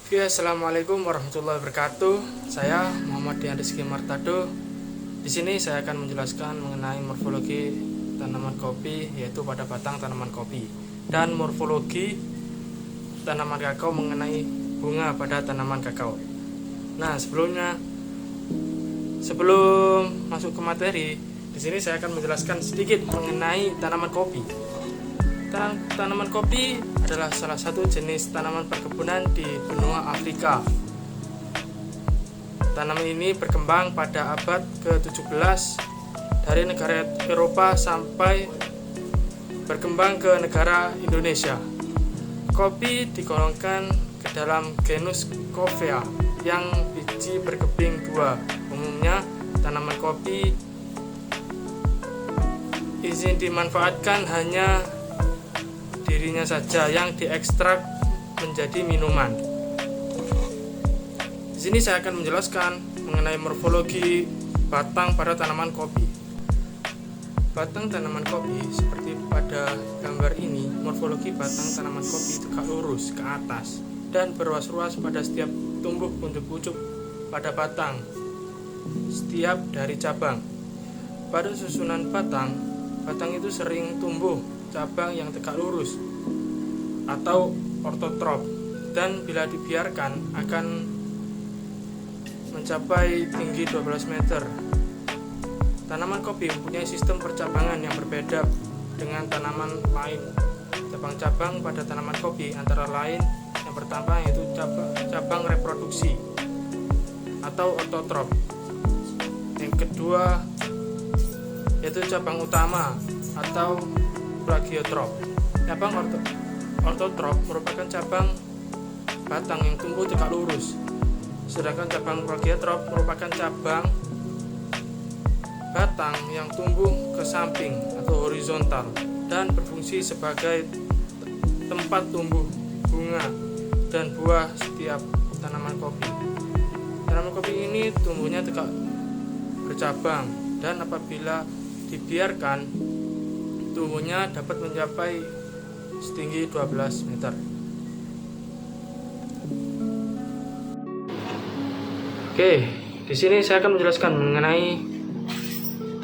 Oke, assalamualaikum warahmatullahi wabarakatuh. Saya Muhammad Dian Rizky Martado. Di sini saya akan menjelaskan mengenai morfologi tanaman kopi, yaitu pada batang tanaman kopi, dan morfologi tanaman kakao mengenai bunga pada tanaman kakao. Nah, sebelum masuk ke materi, di sini saya akan menjelaskan sedikit mengenai tanaman kopi. Tanaman kopi adalah salah satu jenis tanaman perkebunan di benua Afrika. Tanaman ini berkembang pada abad ke-17 dari negara Eropa sampai berkembang ke negara Indonesia. Kopi digolongkan ke dalam genus Coffea yang biji berkeping dua. Umumnya tanaman kopi izin dimanfaatkan hanya dirinya saja yang diekstrak menjadi minuman. Di sini saya akan menjelaskan mengenai morfologi batang pada tanaman kopi. Batang tanaman kopi seperti pada gambar ini, morfologi batang tanaman kopi tegak lurus ke atas dan berruas-ruas pada setiap tumbuh kuncup-kuncup pada batang setiap dari cabang. Pada susunan batang itu sering tumbuh cabang yang tegak lurus atau ortotrop, dan bila dibiarkan akan mencapai tinggi 12 meter. Tanaman kopi mempunyai sistem percabangan yang berbeda dengan tanaman lain. Cabang-cabang pada tanaman kopi antara lain yang pertama yaitu cabang reproduksi atau ortotrop. Yang kedua yaitu cabang utama atau plagiotrop. Cabang ortotrop merupakan cabang batang yang tumbuh tegak lurus, sedangkan cabang plagiotrop merupakan cabang batang yang tumbuh ke samping atau horizontal dan berfungsi sebagai tempat tumbuh bunga dan buah setiap tanaman kopi. Tanaman kopi ini tumbuhnya tegak bercabang, dan apabila dibiarkan tumbuhnya dapat mencapai setinggi 12 meter. Oke, di sini saya akan menjelaskan mengenai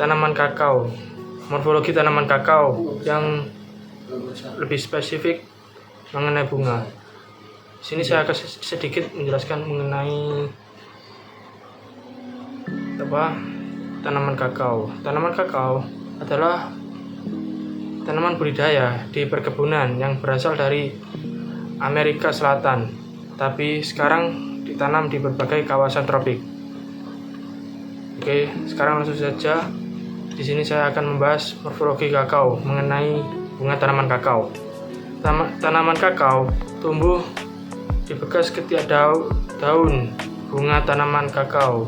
tanaman kakao, morfologi tanaman kakao yang lebih spesifik mengenai bunga. Di sini saya akan sedikit menjelaskan mengenai tanaman kakao. Tanaman kakao adalah tanaman budidaya di perkebunan yang berasal dari Amerika Selatan, tapi sekarang ditanam di berbagai kawasan tropik. Oke, sekarang langsung saja. Di sini saya akan membahas morfologi kakao mengenai bunga tanaman kakao. Tanaman kakao tumbuh di bekas ketiak daun bunga tanaman kakao.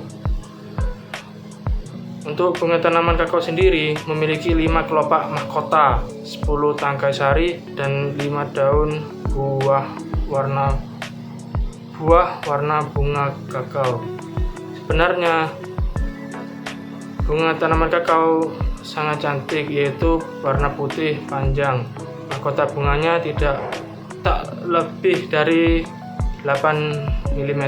Untuk bunga tanaman kakao sendiri memiliki 5 kelopak mahkota, 10 tangkai sari, dan 5 daun buah warna bunga kakao. Sebenarnya bunga tanaman kakao sangat cantik, yaitu warna putih panjang. Mahkota bunganya tak lebih dari 8 mm.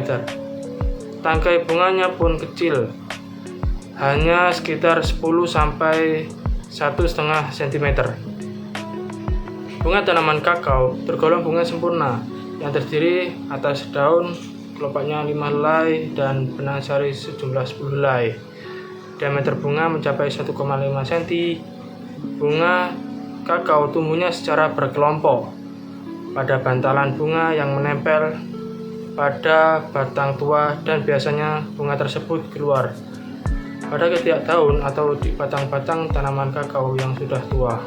Tangkai bunganya pun kecil, hanya sekitar 10 sampai 1,5 cm. Bunga tanaman kakao tergolong bunga sempurna yang terdiri atas daun, kelopaknya 5 helai, dan benang sari sejumlah 10 helai. Diameter bunga mencapai 1,5 cm. Bunga kakao tumbuhnya secara berkelompok pada bantalan bunga yang menempel pada batang tua, dan biasanya bunga tersebut keluar pada ketiak daun atau di batang-batang tanaman kakao yang sudah tua.